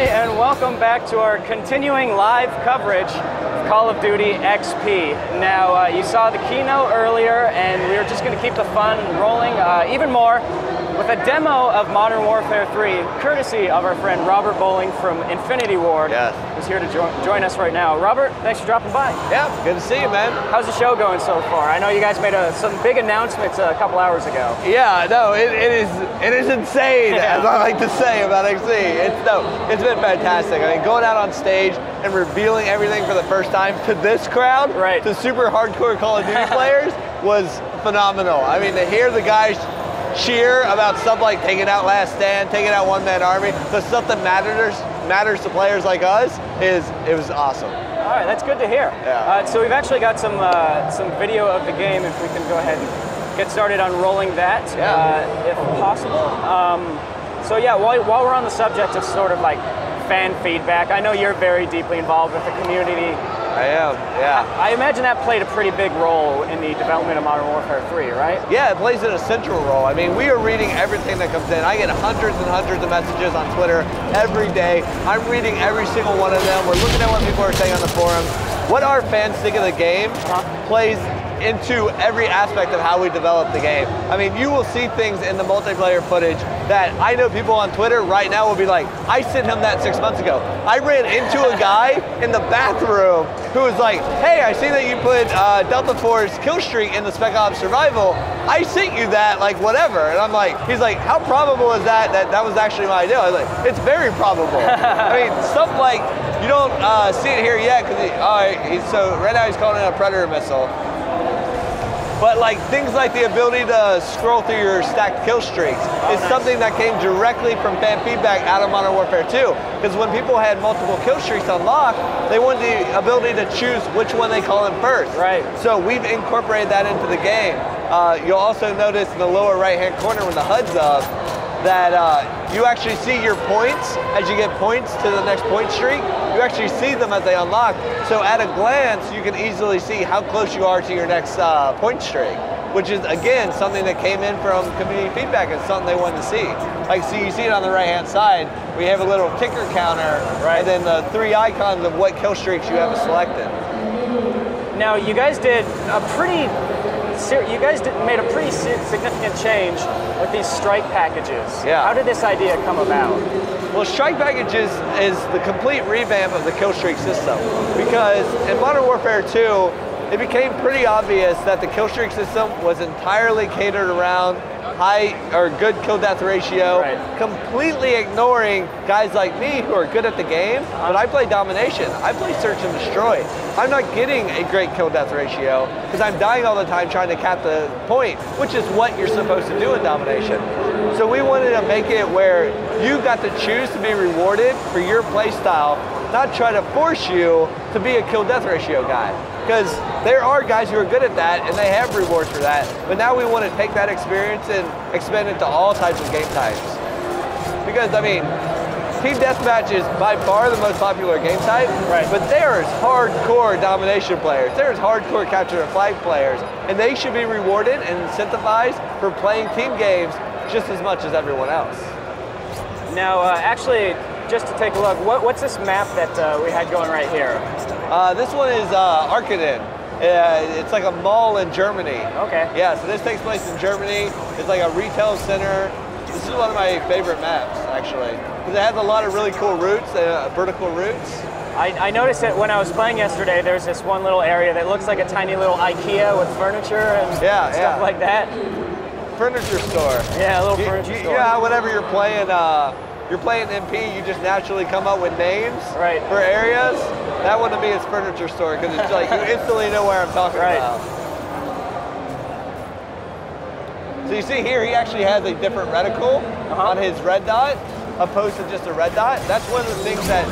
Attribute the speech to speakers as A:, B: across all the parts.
A: and welcome back to our continuing live coverage of Call of Duty XP. Now, you saw the keynote earlier, and we're just going to keep the fun rolling even more with a demo of Modern Warfare 3, courtesy of our friend Robert Bowling from Infinity Ward, who's here to join us right now. Robert, thanks for dropping by.
B: Yeah, good to see you, man.
A: How's the show going so far? I know you guys made some big announcements a couple hours ago.
B: Yeah, no, it is insane, as I like to say about XP. It's been fantastic. I mean, going out on stage and revealing everything for the first time to this crowd, to super hardcore Call of Duty players, was phenomenal. I mean, to hear the guys cheer about stuff like taking out Last Stand, taking out One Man Army, the stuff that matters to players like us, it was awesome.
A: All right, that's good to hear.
B: Yeah.
A: So we've actually got some video of the game, if we can go ahead and get started unrolling that, if possible. So yeah, while we're on the subject of sort of like fan feedback, I know you're very deeply involved with the community.
B: I am, yeah.
A: I imagine that played a pretty big role in the development of Modern Warfare 3, right?
B: Yeah, it plays an essential role. I mean, we are reading everything that comes in. I get hundreds and hundreds of messages on Twitter every day. I'm reading every single one of them. We're looking at what people are saying on the forums. What our fans think of the game plays into every aspect of how we develop the game. I mean, you will see things in the multiplayer footage that I know people on Twitter right now will be like, I sent him that 6 months ago. I ran into a guy in the bathroom who was like, hey, I see that you put Delta Force kill streak in the Spec Ops Survival. I sent you that, like, whatever. And I'm like, he's like, how probable is that was actually my idea? I was like, it's very probable. I mean, stuff like, you don't see it here yet, because so right now he's calling it a Predator missile. But like things like the ability to scroll through your stacked kill streaks is something that came directly from fan feedback out of Modern Warfare 2. Because when people had multiple kill streaks unlocked, they wanted the ability to choose which one they call in first.
A: Right.
B: So we've incorporated that into the game. You'll also notice in the lower right-hand corner when the HUD's up, that you actually see your points as you get points to the next point streak. You actually see them as they unlock. So at a glance, you can easily see how close you are to your next point streak, which is, again, something that came in from community feedback. It's something they wanted to see. Like, so you see it on the right-hand side. We have a little ticker counter, and then the 3 icons of what kill streaks you have selected.
A: Now, you guys did a pretty made a pretty significant change with these strike packages.
B: Yeah.
A: How did this idea come about?
B: Well, strike packages is the complete revamp of the kill streak system, because in Modern Warfare 2, it became pretty obvious that the kill streak system was entirely catered around high or good kill death ratio, completely ignoring guys like me who are good at the game, but I play domination. I play search and destroy. I'm not getting a great kill death ratio because I'm dying all the time trying to cap the point, which is what you're supposed to do in domination. So we wanted to make it where you got to choose to be rewarded for your play style, not try to force you to be a kill death ratio guy. Because there are guys who are good at that and they have rewards for that. But now we want to take that experience and expand it to all types of game types. Because, I mean, Team Deathmatch is by far the most popular game type, but there's hardcore domination players. There's hardcore capture the flag players. And they should be rewarded and incentivized for playing team games just as much as everyone else.
A: Now, actually, just to take a look, what's this map that we had going right here?
B: This one is Arkaden. It's like a mall in Germany.
A: Okay.
B: Yeah, so this takes place in Germany. It's like a retail center. This is one of my favorite maps, actually, because it has a lot of really cool routes, vertical routes.
A: I noticed that when I was playing yesterday, there's this one little area that looks like a tiny little IKEA with furniture and stuff like that.
B: Furniture store.
A: Yeah, a little furniture store.
B: Yeah, whenever you're playing MP, you just naturally come up with names for areas. That one to me is furniture store because it's like you instantly know where I'm talking about. So you see here, he actually has a different reticle on his red dot, opposed to just a red dot. That's one of the things that,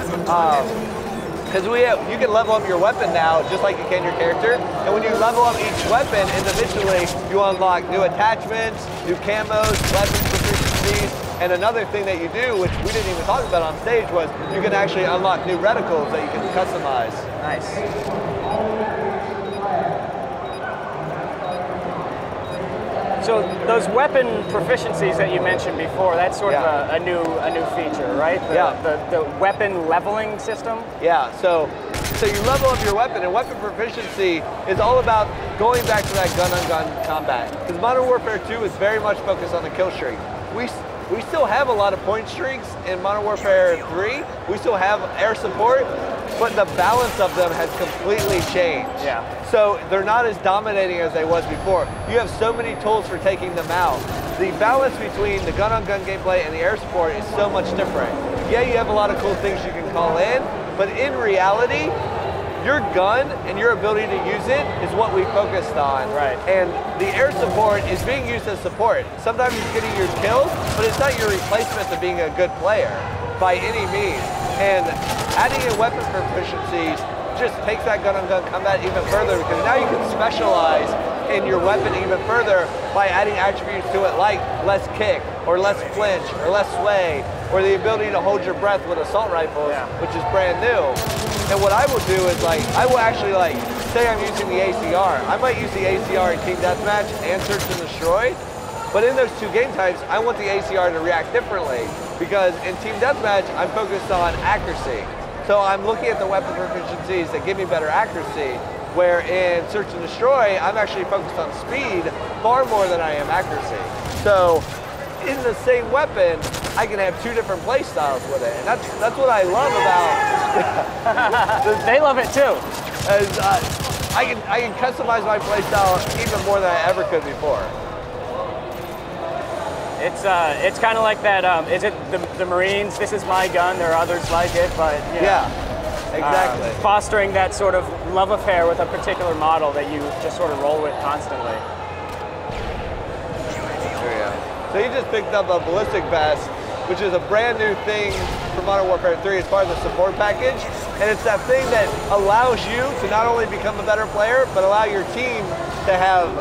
B: because you can level up your weapon now just like you can your character. And when you level up each weapon individually, you unlock new attachments, new camos, weapons proficiencies. And another thing that you do, which we didn't even talk about on stage, was you can actually unlock new reticles that you can customize.
A: Nice. So those weapon proficiencies that you mentioned before, that's sort of a new feature, right? The weapon leveling system?
B: Yeah, so you level up your weapon, and weapon proficiency is all about going back to that gun-on-gun combat. Because Modern Warfare 2 is very much focused on the kill streak. We still have a lot of point streaks in Modern Warfare 3. We still have air support, but the balance of them has completely changed.
A: Yeah.
B: So they're not as dominating as they was before. You have so many tools for taking them out. The balance between the gun-on-gun gameplay and the air support is so much different. Yeah, you have a lot of cool things you can call in, but in reality, your gun and your ability to use it is what we focused on.
A: Right.
B: And the air support is being used as support. Sometimes it's getting your kills, but it's not your replacement to being a good player by any means. And adding in weapon proficiencies just takes that gun-on-gun combat even further, because now you can specialize in your weapon even further by adding attributes to it like less kick, or less flinch, or less sway, or the ability to hold your breath with assault rifles, which is brand new. And what I will do is I will actually say I'm using the ACR. I might use the ACR in Team Deathmatch and Search and Destroy, but in those two game types, I want the ACR to react differently, because in Team Deathmatch, I'm focused on accuracy. So I'm looking at the weapon proficiencies that give me better accuracy, where in Search and Destroy, I'm actually focused on speed far more than I am accuracy. So in the same weapon, I can have two different play styles with it. And that's what I love about
A: They love it too.
B: As, I can customize my play style even more than I ever could before.
A: It's kind of like that, is it the Marines, this is my gun, there are others like it, but you know,
B: yeah, exactly.
A: Fostering that sort of love affair with a particular model that you just sort of roll with constantly.
B: There you go. So you just picked up a ballistic vest, which is a brand new thing for Modern Warfare 3 as part of the support package. And it's that thing that allows you to not only become a better player, but allow your team to have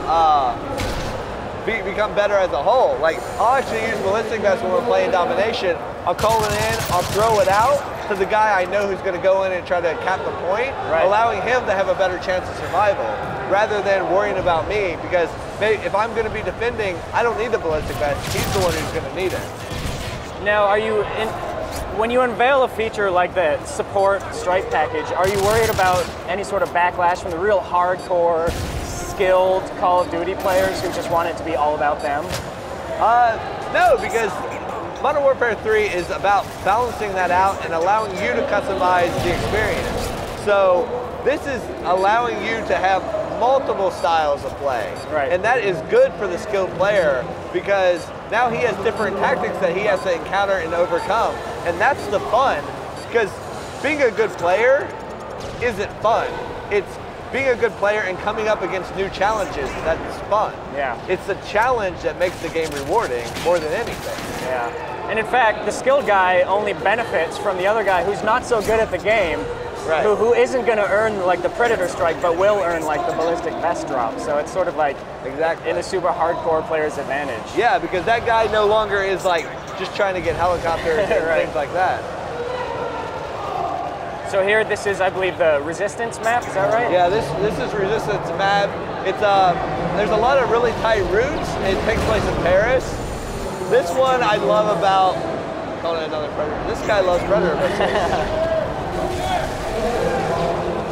B: become better as a whole. Like, I'll actually use ballistic vest when we're playing domination. I'll call it in, I'll throw it out to the guy I know who's gonna go in and try to cap the point, allowing him to have a better chance of survival, rather than worrying about me, because if I'm gonna be defending, I don't need the ballistic vest, he's the one who's gonna need it.
A: Now, when you unveil a feature like the support strike package, are you worried about any sort of backlash from the real hardcore, skilled Call of Duty players who just want it to be all about them?
B: No, because Modern Warfare 3 is about balancing that out and allowing you to customize the experience. So this is allowing you to have multiple styles of play.
A: Right.
B: And that is good for the skilled player, because now he has different tactics that he has to encounter and overcome. And that's the fun, because being a good player isn't fun. It's being a good player and coming up against new challenges, that's fun.
A: Yeah. It's
B: the challenge that makes the game rewarding more than anything.
A: Yeah. And in fact, the skilled guy only benefits from the other guy who's not so good at the game, who isn't going to earn like the Predator strike, but will earn like the ballistic vest drop. So it's sort of like in a super hardcore player's advantage.
B: Yeah, because that guy no longer is like just trying to get helicopters and things like that.
A: So here, this is, I believe, the Resistance map. Is that right?
B: Yeah, this is Resistance map. It's there's a lot of really tight routes. It takes place in Paris. This one I love about, call it another Predator. This guy loves Predator missiles.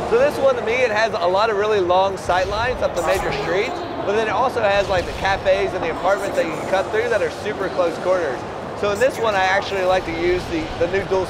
B: So this one, to me, it has a lot of really long sight lines up the major streets, but then it also has like the cafes and the apartments that you can cut through that are super close quarters. So in this one, I actually like to use the new dual